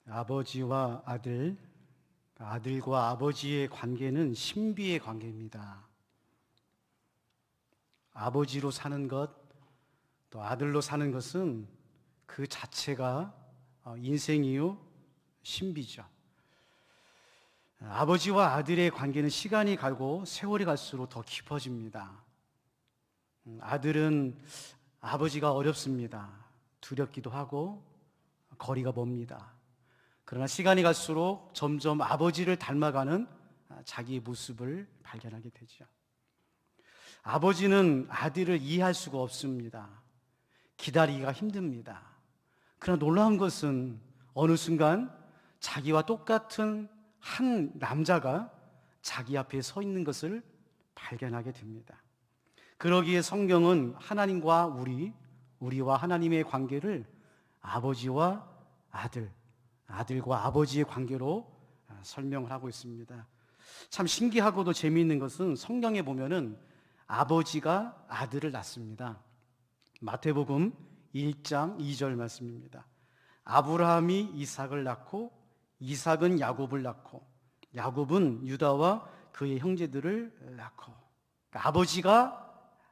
아버지와 아들, 아들과 아버지의 관계는 신비의 관계입니다. 아버지로 사는 것, 또 아들로 사는 것은 그 자체가 인생이요 신비죠. 아버지와 아들의 관계는 시간이 가고 세월이 갈수록 더 깊어집니다. 아들은 아버지가 어렵습니다. 두렵기도 하고 거리가 멉니다. 그러나 시간이 갈수록 점점 아버지를 닮아가는 자기의 모습을 발견하게 되죠. 아버지는 아들을 이해할 수가 없습니다. 기다리기가 힘듭니다. 그러나 놀라운 것은 어느 순간 자기와 똑같은 한 남자가 자기 앞에 서 있는 것을 발견하게 됩니다. 그러기에 성경은 하나님과 우리와 하나님의 관계를 아버지와 아들, 아들과 아버지의 관계로 설명을 하고 있습니다. 참 신기하고도 재미있는 것은 성경에 보면은 아버지가 아들을 낳습니다. 마태복음 1장 2절 말씀입니다. 아브라함이 이삭을 낳고 이삭은 야곱을 낳고 야곱은 유다와 그의 형제들을 낳고, 그러니까 아버지가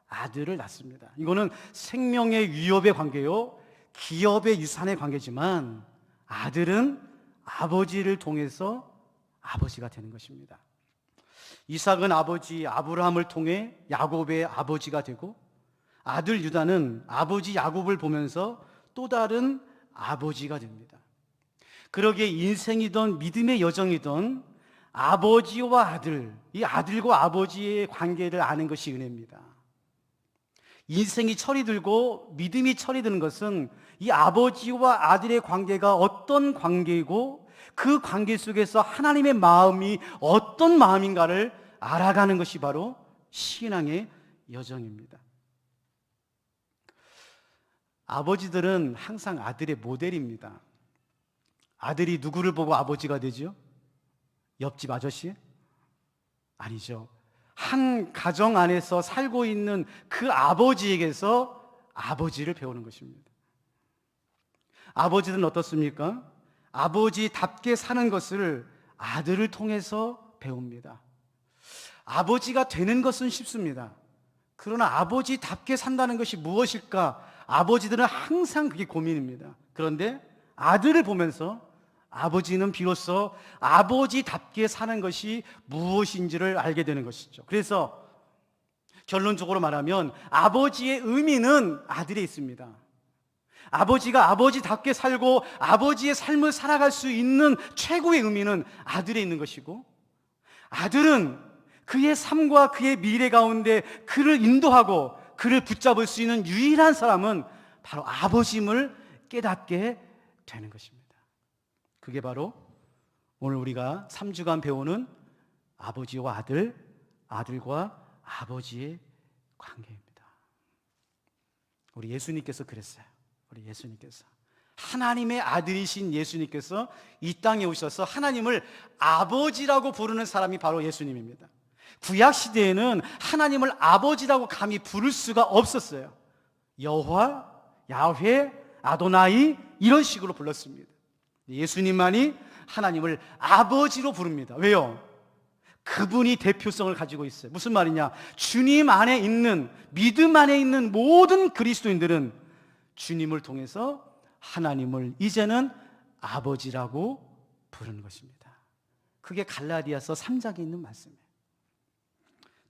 아들을 낳습니다. 이거는 생명의 위협의 관계요, 기업의 유산의 관계지만 아들은 아버지를 통해서 아버지가 되는 것입니다. 이삭은 아버지 아브라함을 통해 야곱의 아버지가 되고, 아들 유다는 아버지 야곱을 보면서 또 다른 아버지가 됩니다. 그러기에 인생이든 믿음의 여정이든 아버지와 아들, 이 아들과 아버지의 관계를 아는 것이 은혜입니다. 인생이 철이 들고 믿음이 철이 드는 것은 이 아버지와 아들의 관계가 어떤 관계이고 그 관계 속에서 하나님의 마음이 어떤 마음인가를 알아가는 것이 바로 신앙의 여정입니다. 아버지들은 항상 아들의 모델입니다. 아들이 누구를 보고 아버지가 되죠? 옆집 아저씨? 아니죠. 한 가정 안에서 살고 있는 그 아버지에게서 아버지를 배우는 것입니다. 아버지들은 어떻습니까? 아버지답게 사는 것을 아들을 통해서 배웁니다. 아버지가 되는 것은 쉽습니다. 그러나 아버지답게 산다는 것이 무엇일까? 아버지들은 항상 그게 고민입니다. 그런데 아들을 보면서 아버지는 비로소 아버지답게 사는 것이 무엇인지를 알게 되는 것이죠. 그래서 결론적으로 말하면 아버지의 의미는 아들에 있습니다. 아버지가 아버지답게 살고 아버지의 삶을 살아갈 수 있는 최고의 의미는 아들에 있는 것이고, 아들은 그의 삶과 그의 미래 가운데 그를 인도하고 그를 붙잡을 수 있는 유일한 사람은 바로 아버지임을 깨닫게 되는 것입니다. 그게 바로 오늘 우리가 3주간 배우는 아버지와 아들, 아들과 아버지의 관계입니다. 우리 예수님께서 그랬어요. 우리 예수님께서, 하나님의 아들이신 예수님께서 이 땅에 오셔서 하나님을 아버지라고 부르는 사람이 바로 예수님입니다. 구약 시대에는 하나님을 아버지라고 감히 부를 수가 없었어요. 여호와, 야훼, 아도나이 이런 식으로 불렀습니다. 예수님만이 하나님을 아버지로 부릅니다. 왜요? 그분이 대표성을 가지고 있어요. 무슨 말이냐? 주님 안에 있는, 믿음 안에 있는 모든 그리스도인들은 주님을 통해서 하나님을 이제는 아버지라고 부르는 것입니다. 그게 갈라디아서 3장에 있는 말씀이에요.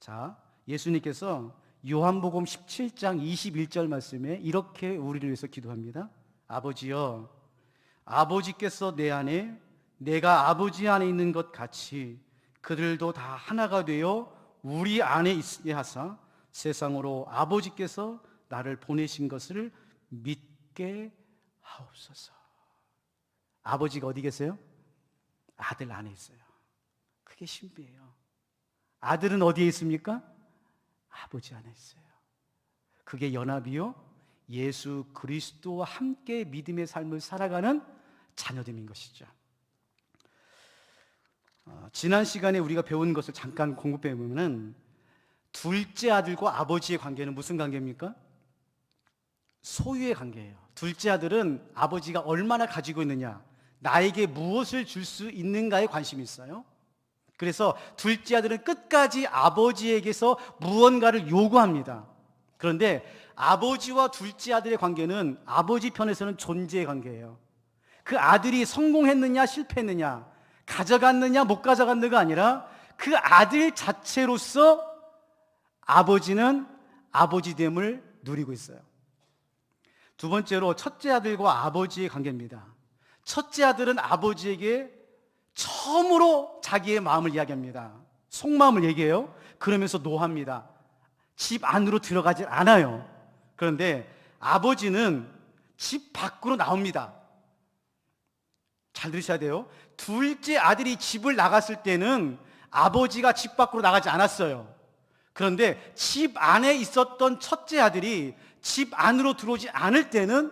자, 예수님께서 요한복음 17장 21절 말씀에 이렇게 우리를 위해서 기도합니다. 아버지여, 아버지께서 내 안에, 내가 아버지 안에 있는 것 같이 그들도 다 하나가 되어 우리 안에 있게 하사 세상으로 아버지께서 나를 보내신 것을 믿게 하옵소서. 아버지가 어디 계세요? 아들 안에 있어요. 그게 신비해요. 아들은 어디에 있습니까? 아버지 안에 있어요. 그게 연합이요, 예수 그리스도와 함께 믿음의 삶을 살아가는 자녀됨인 것이죠. 지난 시간에 우리가 배운 것을 잠깐 공부해 보면은 둘째 아들과 아버지의 관계는 무슨 관계입니까? 소유의 관계예요. 둘째 아들은 아버지가 얼마나 가지고 있느냐, 나에게 무엇을 줄 수 있는가에 관심이 있어요. 그래서 둘째 아들은 끝까지 아버지에게서 무언가를 요구합니다. 그런데 아버지와 둘째 아들의 관계는 아버지 편에서는 존재의 관계예요. 그 아들이 성공했느냐 실패했느냐, 가져갔느냐 못 가져갔느냐가 아니라 그 아들 자체로서 아버지는 아버지됨을 누리고 있어요. 두 번째로 첫째 아들과 아버지의 관계입니다. 첫째 아들은 아버지에게 처음으로 자기의 마음을 이야기합니다. 속마음을 얘기해요. 그러면서 노합니다. 집 안으로 들어가지 않아요. 그런데 아버지는 집 밖으로 나옵니다. 잘 들으셔야 돼요. 둘째 아들이 집을 나갔을 때는 아버지가 집 밖으로 나가지 않았어요. 그런데 집 안에 있었던 첫째 아들이 집 안으로 들어오지 않을 때는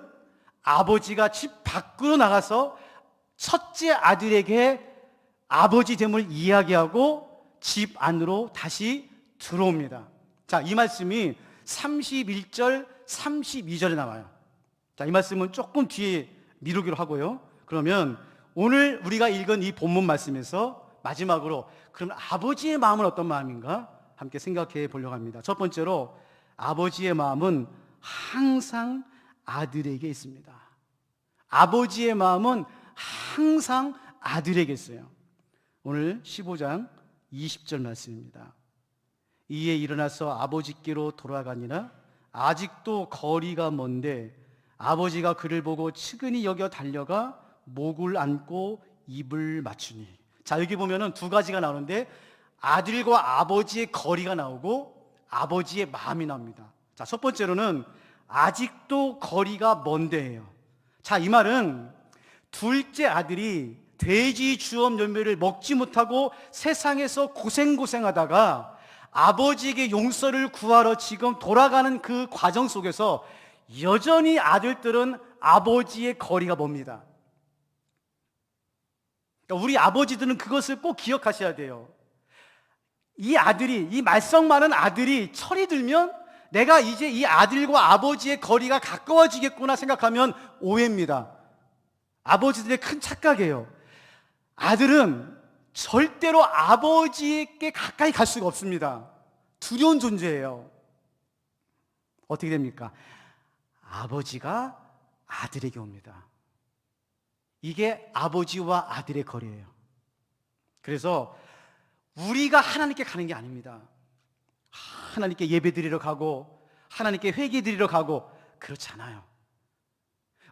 아버지가 집 밖으로 나가서 첫째 아들에게 아버지됨을 이야기하고 집 안으로 다시 들어옵니다. 자, 이 말씀이 31절, 32절에 나와요. 자, 이 말씀은 조금 뒤에 미루기로 하고요. 그러면 오늘 우리가 읽은 이 본문 말씀에서 마지막으로 그럼 아버지의 마음은 어떤 마음인가? 함께 생각해 보려고 합니다. 첫 번째로 아버지의 마음은 항상 아들에게 있습니다. 아버지의 마음은 항상 아들에게 있어요. 오늘 15장 20절 말씀입니다. 이에 일어나서 아버지께로 돌아가니라 아직도 거리가 먼데 아버지가 그를 보고 측은히 여겨 달려가 목을 안고 입을 맞추니. 자, 여기 보면은 두 가지가 나오는데 아들과 아버지의 거리가 나오고 아버지의 마음이 나옵니다. 자, 첫 번째로는 아직도 거리가 먼데예요. 자, 이 말은 둘째 아들이 돼지 주업 열매를 먹지 못하고 세상에서 고생하다가 아버지에게 용서를 구하러 지금 돌아가는 그 과정 속에서 여전히 아들들은 아버지의 거리가 멉니다. 그러니까 우리 아버지들은 그것을 꼭 기억하셔야 돼요. 이 아들이, 이 말썽 많은 아들이 철이 들면 내가 이제 이 아들과 아버지의 거리가 가까워지겠구나 생각하면 오해입니다. 아버지들의 큰 착각이에요. 아들은 절대로 아버지에게 가까이 갈 수가 없습니다. 두려운 존재예요. 어떻게 됩니까? 아버지가 아들에게 옵니다. 이게 아버지와 아들의 거리예요. 그래서 우리가 하나님께 가는 게 아닙니다. 하나님께 예배 드리러 가고 하나님께 회개 드리러 가고 그렇지 않아요.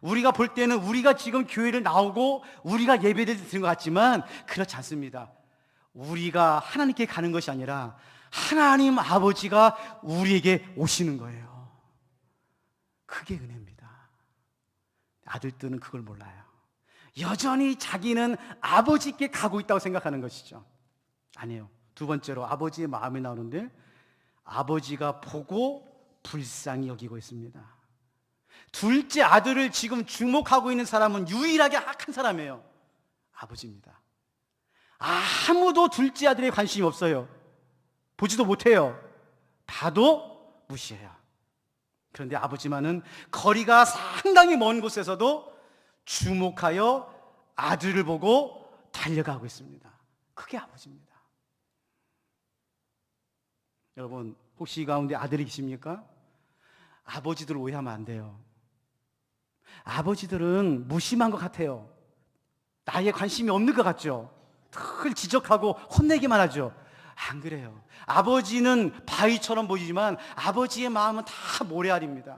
우리가 볼 때는 우리가 지금 교회를 나오고 우리가 예배를 드리는 것 같지만 그렇지 않습니다. 우리가 하나님께 가는 것이 아니라 하나님 아버지가 우리에게 오시는 거예요. 그게 은혜입니다. 아들들은 그걸 몰라요. 여전히 자기는 아버지께 가고 있다고 생각하는 것이죠. 아니에요. 두 번째로 아버지의 마음이 나오는데 아버지가 보고 불쌍히 여기고 있습니다. 둘째 아들을 지금 주목하고 있는 사람은 유일하게 악한 사람이에요. 아버지입니다. 아무도 둘째 아들에 관심이 없어요. 보지도 못해요. 봐도 무시해요. 그런데 아버지만은 거리가 상당히 먼 곳에서도 주목하여 아들을 보고 달려가고 있습니다. 그게 아버지입니다. 여러분, 혹시 이 가운데 아들이 계십니까? 아버지들 오해하면 안 돼요. 아버지들은 무심한 것 같아요. 나에 관심이 없는 것 같죠. 늘 지적하고 혼내기만 하죠. 안 그래요. 아버지는 바위처럼 보이지만 아버지의 마음은 다 모래알입니다.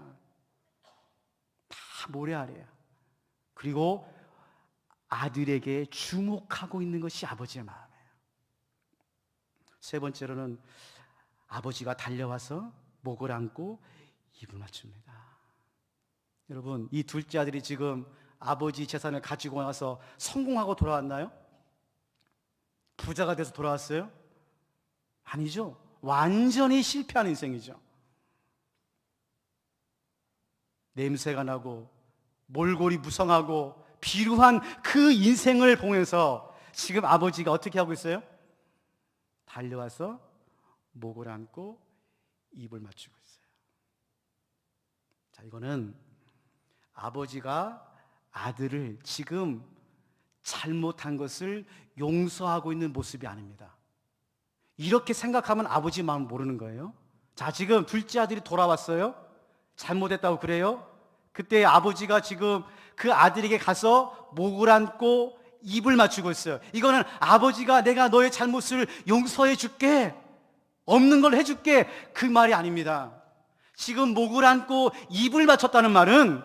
다 모래알이에요. 그리고 아들에게 주목하고 있는 것이 아버지의 마음이에요. 세 번째로는 아버지가 달려와서 목을 안고 입을 맞춥니다. 여러분, 이 둘째 아들이 지금 아버지 재산을 가지고 나서 성공하고 돌아왔나요? 부자가 돼서 돌아왔어요? 아니죠. 완전히 실패한 인생이죠. 냄새가 나고 몰골이 무성하고 비루한 그 인생을 보면서 지금 아버지가 어떻게 하고 있어요? 달려와서 목을 안고 입을 맞추고 있어요. 자, 이거는 아버지가 아들을 지금 잘못한 것을 용서하고 있는 모습이 아닙니다. 이렇게 생각하면 아버지 마음 모르는 거예요. 자, 지금 둘째 아들이 돌아왔어요. 잘못했다고 그래요. 그때 아버지가 지금 그 아들에게 가서 목을 안고 입을 맞추고 있어요. 이거는 아버지가 내가 너의 잘못을 용서해 줄게, 없는 걸 해줄게, 그 말이 아닙니다. 지금 목을 안고 입을 맞췄다는 말은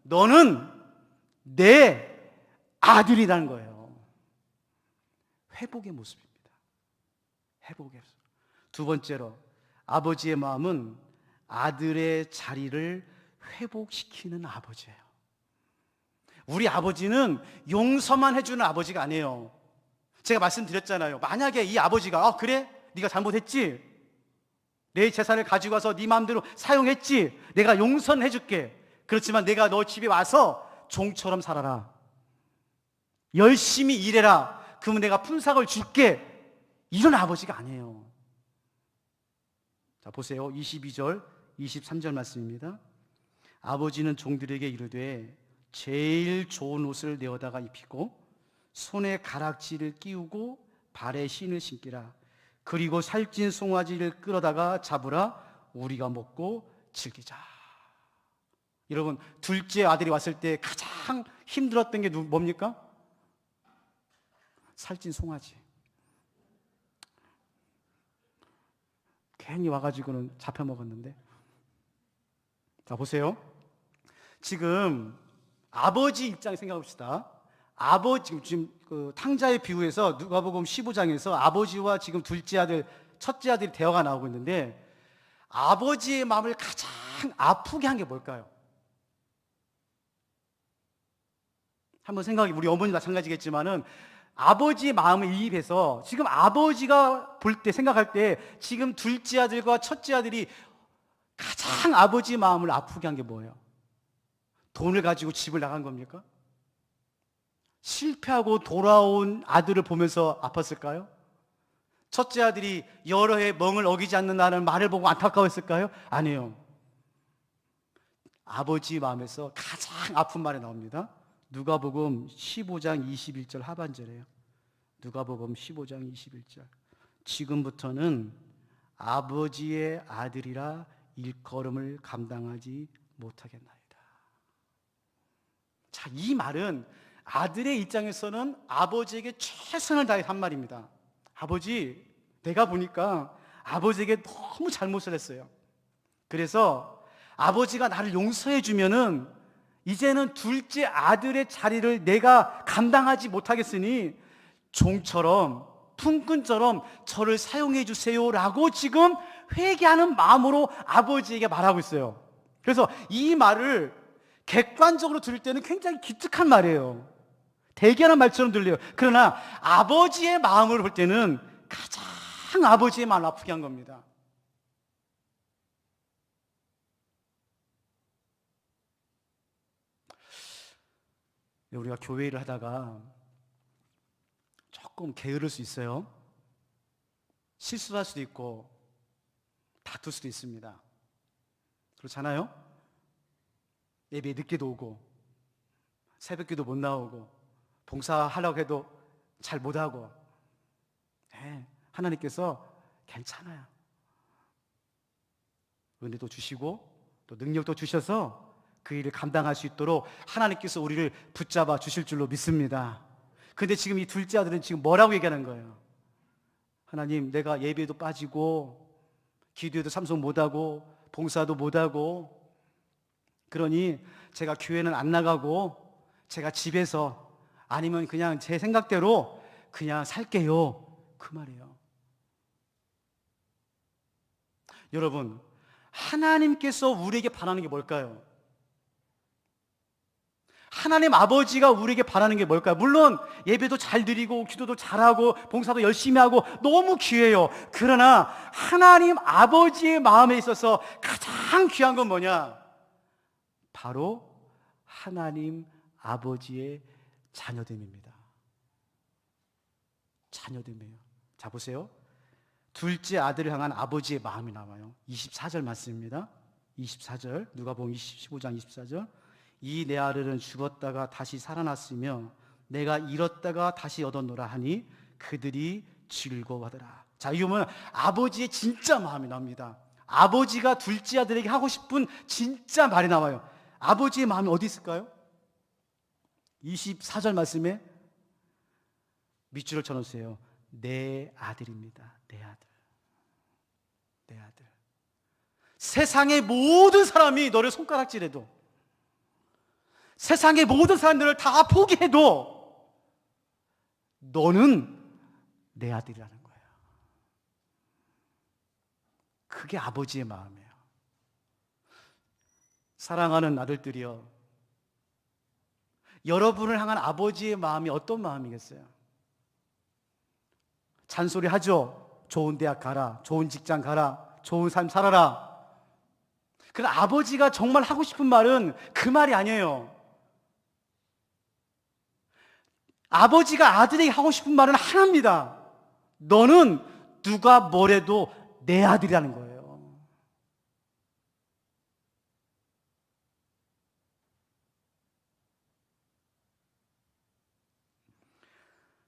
너는 내 아들이라는 거예요. 회복의 모습입니다. 회복의 모습. 두 번째로 아버지의 마음은 아들의 자리를 회복시키는 아버지예요. 우리 아버지는 용서만 해주는 아버지가 아니에요. 제가 말씀드렸잖아요. 만약에 이 아버지가 그래? 네가 잘못했지? 내 재산을 가지고 와서 네 마음대로 사용했지? 내가 용서는 해줄게. 그렇지만 내가 너 집에 와서 종처럼 살아라, 열심히 일해라, 그러면 내가 품삯을 줄게, 이런 아버지가 아니에요. 자, 보세요. 22절 23절 말씀입니다. 아버지는 종들에게 이르되 제일 좋은 옷을 내어다가 입히고 손에 가락지를 끼우고 발에 신을 신기라. 그리고 살찐 송아지를 끌어다가 잡으라. 우리가 먹고 즐기자. 여러분, 둘째 아들이 왔을 때 가장 힘들었던 게 뭡니까? 살찐 송아지. 괜히 와가지고는 잡혀 먹었는데. 자, 보세요. 지금 아버지 입장에 생각해 봅시다. 아버지, 지금 그 탕자의 비유에서 누가복음 15장에서 아버지와 지금 둘째 아들, 첫째 아들이 대화가 나오고 있는데, 아버지의 마음을 가장 아프게 한 게 뭘까요? 한번 생각해, 우리 어머니 마찬가지겠지만은 아버지의 마음을 이입해서 지금 아버지가 볼 때, 생각할 때 지금 둘째 아들과 첫째 아들이 가장 아버지의 마음을 아프게 한 게 뭐예요? 돈을 가지고 집을 나간 겁니까? 실패하고 돌아온 아들을 보면서 아팠을까요? 첫째 아들이 여러 해 멍을 어기지 않는다는 말을 보고 안타까웠을까요? 아니에요. 아버지 마음에서 가장 아픈 말이 나옵니다. 누가복음 15장 21절 하반절이에요. 누가복음 15장 21절. 지금부터는 아버지의 아들이라 일컬음을 감당하지 못하겠나이다. 자, 이 말은 아들의 입장에서는 아버지에게 최선을 다해서 한 말입니다. 아버지, 내가 보니까 아버지에게 너무 잘못을 했어요. 그래서 아버지가 나를 용서해 주면은 이제는 둘째 아들의 자리를 내가 감당하지 못하겠으니 종처럼, 품꾼처럼 저를 사용해 주세요라고 지금 회개하는 마음으로 아버지에게 말하고 있어요. 그래서 이 말을 객관적으로 들을 때는 굉장히 기특한 말이에요. 대견한 말처럼 들려요. 그러나 아버지의 마음을 볼 때는 가장 아버지의 마음을 아프게 한 겁니다. 우리가 교회를 하다가 조금 게으를 수 있어요. 실수할 수도 있고 다툴 수도 있습니다. 그렇잖아요? 예배에 늦게도 오고 새벽기도 못 나오고 봉사하려고 해도 잘 못하고, 하나님께서 괜찮아요, 은혜도 주시고 또 능력도 주셔서 그 일을 감당할 수 있도록 하나님께서 우리를 붙잡아 주실 줄로 믿습니다. 근데 지금 이 둘째 아들은 지금 뭐라고 얘기하는 거예요? 하나님, 내가 예배도 빠지고 기도에도 참석 못하고 봉사도 못하고, 그러니 제가 교회는 안 나가고 제가 집에서 아니면 그냥 제 생각대로 그냥 살게요, 그 말이에요. 여러분, 하나님께서 우리에게 바라는 게 뭘까요? 하나님 아버지가 우리에게 바라는 게 뭘까요? 물론 예배도 잘 드리고 기도도 잘하고 봉사도 열심히 하고 너무 귀해요. 그러나 하나님 아버지의 마음에 있어서 가장 귀한 건 뭐냐? 바로 하나님 아버지의 자녀됨입니다. 자녀됨이에요. 자, 보세요. 둘째 아들을 향한 아버지의 마음이 나와요. 24절 말씀입니다. 24절, 누가복음 15장 24절. 이 내 아들은 죽었다가 다시 살아났으며 내가 잃었다가 다시 얻었노라 하니 그들이 즐거워하더라. 자, 이 보면 아버지의 진짜 마음이 나옵니다. 아버지가 둘째 아들에게 하고 싶은 진짜 말이 나와요. 아버지의 마음이 어디 있을까요? 24절 말씀에 밑줄을 쳐놓으세요. 내 아들입니다. 내 아들. 내 아들. 세상의 모든 사람이 너를 손가락질해도, 세상의 모든 사람들을 다 포기해도 너는 내 아들이라는 거예요. 그게 아버지의 마음이에요. 사랑하는 아들들이여, 여러분을 향한 아버지의 마음이 어떤 마음이겠어요? 잔소리 하죠. 좋은 대학 가라, 좋은 직장 가라, 좋은 삶 살아라. 그러나 아버지가 정말 하고 싶은 말은 그 말이 아니에요. 아버지가 아들에게 하고 싶은 말은 하나입니다. 너는 누가 뭐래도 내 아들이라는 거예요.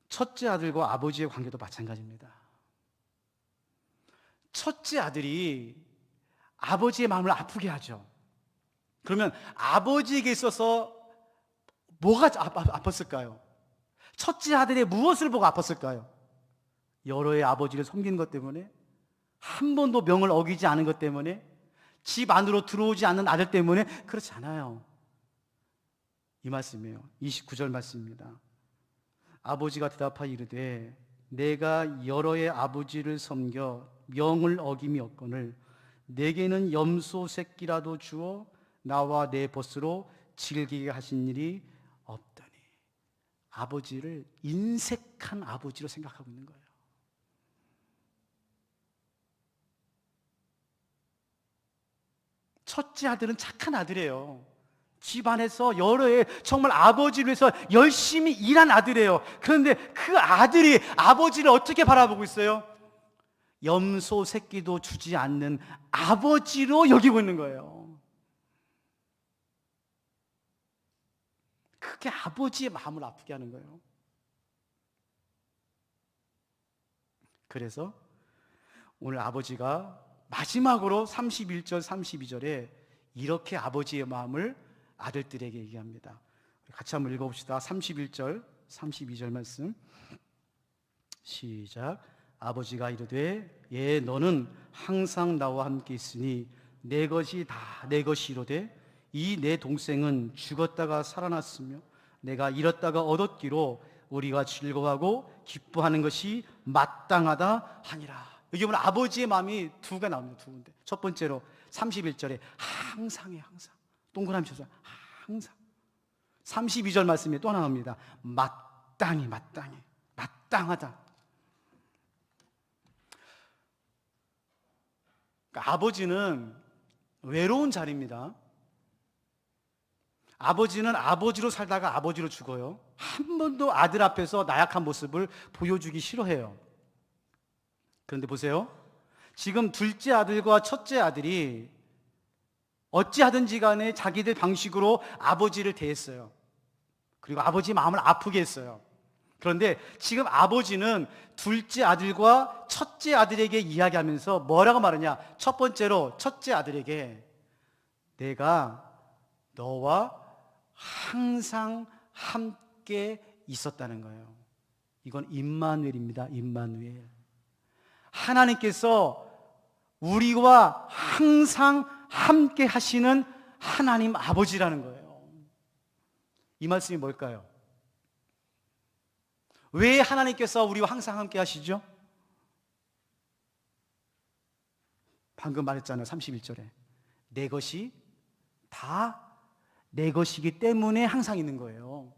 첫째 아들과 아버지의 관계도 마찬가지입니다. 첫째 아들이 아버지의 마음을 아프게 하죠. 그러면 아버지에게 있어서 뭐가 아팠을까요? 첫째 아들이 무엇을 보고 아팠을까요? 여러의 아버지를 섬기는 것 때문에, 한 번도 명을 어기지 않은 것 때문에, 집 안으로 들어오지 않는 아들 때문에? 그렇지 않아요. 이 말씀이에요. 29절 말씀입니다. 아버지가 대답하여 이르되 내가 여러의 아버지를 섬겨 명을 어김이 없거늘 내게는 염소 새끼라도 주어 나와 내 벗으로 즐기게 하신 일이 없더니. 아버지를 인색한 아버지로 생각하고 있는 거예요. 첫째 아들은 착한 아들이에요. 집안에서 여러 해 정말 아버지를 위해서 열심히 일한 아들이에요. 그런데 그 아들이 아버지를 어떻게 바라보고 있어요? 염소 새끼도 주지 않는 아버지로 여기고 있는 거예요. 그게 아버지의 마음을 아프게 하는 거예요. 그래서 오늘 아버지가 마지막으로 31절 32절에 이렇게 아버지의 마음을 아들들에게 얘기합니다. 같이 한번 읽어봅시다. 31절 32절 말씀 시작. 아버지가 이르되 예 너는 항상 나와 함께 있으니 내 것이 다 내 것이로되 이 내 동생은 죽었다가 살아났으며 내가 잃었다가 얻었기로 우리가 즐거워하고 기뻐하는 것이 마땅하다 하니라. 여기 보면 아버지의 마음이 두 개 나옵니다. 두 군데. 첫 번째로 31절에 항상해 항상. 동그라미 쳐서 항상. 32절 말씀에 또 하나 나옵니다. 마땅히 마땅하다. 그러니까 아버지는 외로운 자리입니다. 아버지는 아버지로 살다가 아버지로 죽어요. 한 번도 아들 앞에서 나약한 모습을 보여주기 싫어해요. 그런데 보세요. 지금 둘째 아들과 첫째 아들이 어찌하든지 간에 자기들 방식으로 아버지를 대했어요. 그리고 아버지 마음을 아프게 했어요. 그런데 지금 아버지는 둘째 아들과 첫째 아들에게 이야기하면서 뭐라고 말하냐? 첫 번째로 첫째 아들에게 내가 너와 항상 함께 있었다는 거예요. 이건 임마누엘입니다. 임마누엘. 하나님께서 우리와 항상 함께 하시는 하나님 아버지라는 거예요. 이 말씀이 뭘까요? 왜 하나님께서 우리와 항상 함께 하시죠? 방금 말했잖아요. 31절에 내 것이 다 내 것이기 때문에 항상 있는 거예요.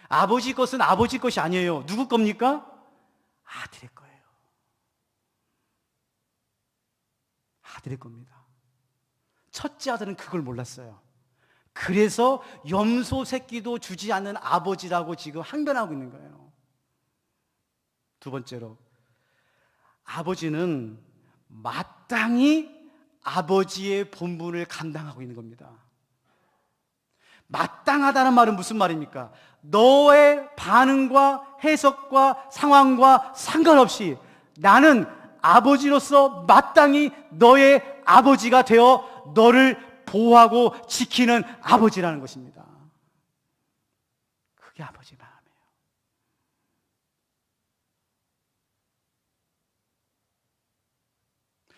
아버지 것은 아버지 것이 아니에요. 누구 겁니까? 아들의 거예요. 아들의 겁니다. 첫째 아들은 그걸 몰랐어요. 그래서 염소 새끼도 주지 않는 아버지라고 지금 항변하고 있는 거예요. 두 번째로 아버지는 마땅히 아버지의 본분을 감당하고 있는 겁니다. 마땅하다는 말은 무슨 말입니까? 너의 반응과 해석과 상황과 상관없이 나는 아버지로서 마땅히 너의 아버지가 되어 너를 보호하고 지키는 아버지라는 것입니다. 그게 아버지 마음이에요.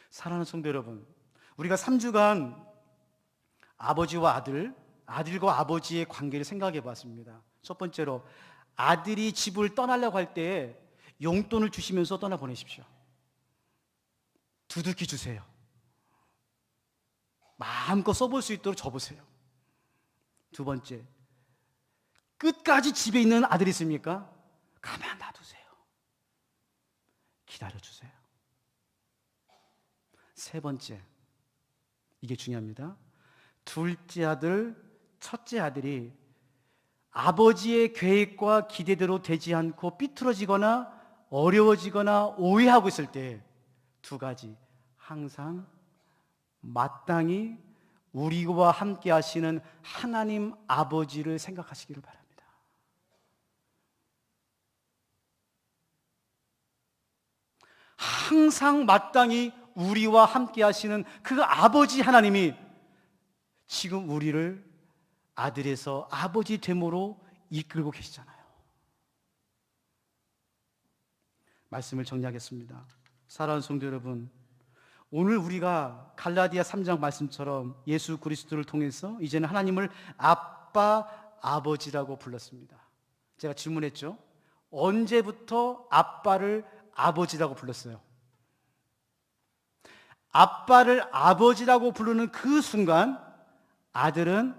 사랑하는 성도 여러분, 우리가 3주간 아버지와 아들과 아버지의 관계를 생각해 봤습니다. 첫 번째로, 아들이 집을 떠나려고 할 때 용돈을 주시면서 떠나보내십시오. 두둑히 주세요. 마음껏 써볼 수 있도록 줘보세요. 두 번째, 끝까지 집에 있는 아들이 있습니까? 가만 놔두세요. 기다려주세요. 세 번째, 이게 중요합니다. 둘째 아들, 첫째 아들이 아버지의 계획과 기대대로 되지 않고 삐뚤어지거나 어려워지거나 오해하고 있을 때 두 가지, 항상 마땅히 우리와 함께 하시는 하나님 아버지를 생각하시기를 바랍니다. 항상 마땅히 우리와 함께 하시는 그 아버지 하나님이 지금 우리를 아들에서 아버지 됨으로 이끌고 계시잖아요. 말씀을 정리하겠습니다. 사랑하는 성도 여러분, 오늘 우리가 갈라디아 3장 말씀처럼 예수 그리스도를 통해서 이제는 하나님을 아빠, 아버지라고 불렀습니다. 제가 질문했죠. 언제부터 아빠를 아버지라고 불렀어요? 아빠를 아버지라고 부르는 그 순간 아들은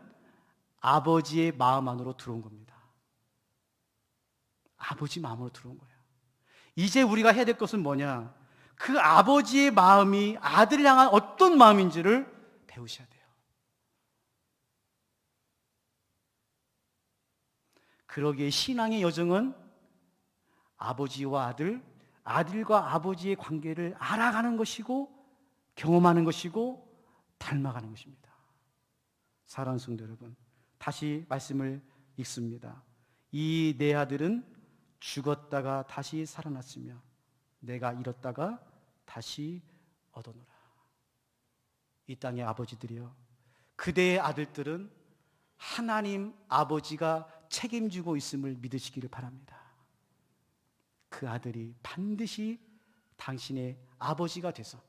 아버지의 마음 안으로 들어온 겁니다. 아버지 마음으로 들어온 거예요. 이제 우리가 해야 될 것은 뭐냐? 그 아버지의 마음이 아들을 향한 어떤 마음인지를 배우셔야 돼요. 그러기에 신앙의 여정은 아버지와 아들과 아버지의 관계를 알아가는 것이고 경험하는 것이고 닮아가는 것입니다. 사랑하는 성도 여러분, 다시 말씀을 읽습니다. 이 내 아들은 죽었다가 다시 살아났으며 내가 잃었다가 다시 얻어노라. 이 땅의 아버지들이여, 그대의 아들들은 하나님 아버지가 책임지고 있음을 믿으시기를 바랍니다. 그 아들이 반드시 당신의 아버지가 돼서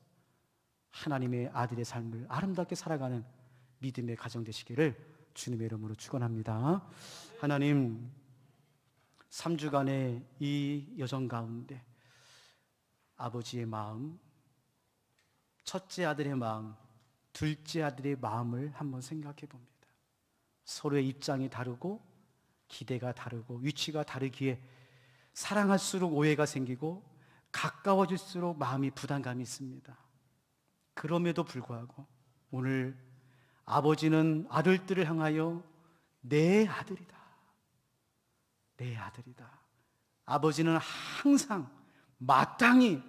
하나님의 아들의 삶을 아름답게 살아가는 믿음의 가정 되시기를 주님의 이름으로 축원합니다. 하나님, 3주간의 이 여정 가운데 아버지의 마음, 첫째 아들의 마음, 둘째 아들의 마음을 한번 생각해 봅니다. 서로의 입장이 다르고 기대가 다르고 위치가 다르기에 사랑할수록 오해가 생기고 가까워질수록 마음이 부담감이 있습니다. 그럼에도 불구하고 오늘 아버지는 아들들을 향하여 내 아들이다, 내 아들이다. 아버지는 항상 마땅히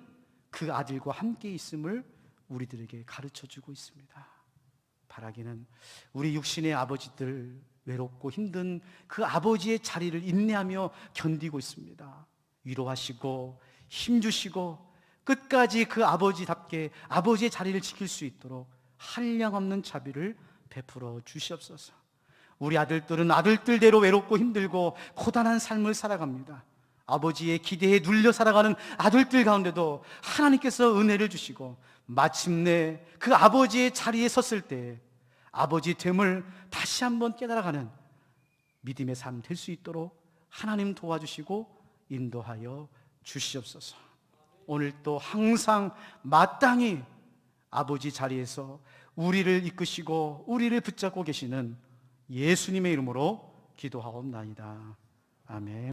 그 아들과 함께 있음을 우리들에게 가르쳐주고 있습니다. 바라기는 우리 육신의 아버지들, 외롭고 힘든 그 아버지의 자리를 인내하며 견디고 있습니다. 위로하시고 힘주시고 끝까지 그 아버지답게 아버지의 자리를 지킬 수 있도록 한량없는 자비를 베풀어 주시옵소서. 우리 아들들은 아들들대로 외롭고 힘들고 고단한 삶을 살아갑니다. 아버지의 기대에 눌려 살아가는 아들들 가운데도 하나님께서 은혜를 주시고 마침내 그 아버지의 자리에 섰을 때 아버지 됨을 다시 한번 깨달아가는 믿음의 삶 될 수 있도록 하나님 도와주시고 인도하여 주시옵소서. 오늘 또 항상 마땅히 아버지 자리에서 우리를 이끄시고 우리를 붙잡고 계시는 예수님의 이름으로 기도하옵나이다. 아멘.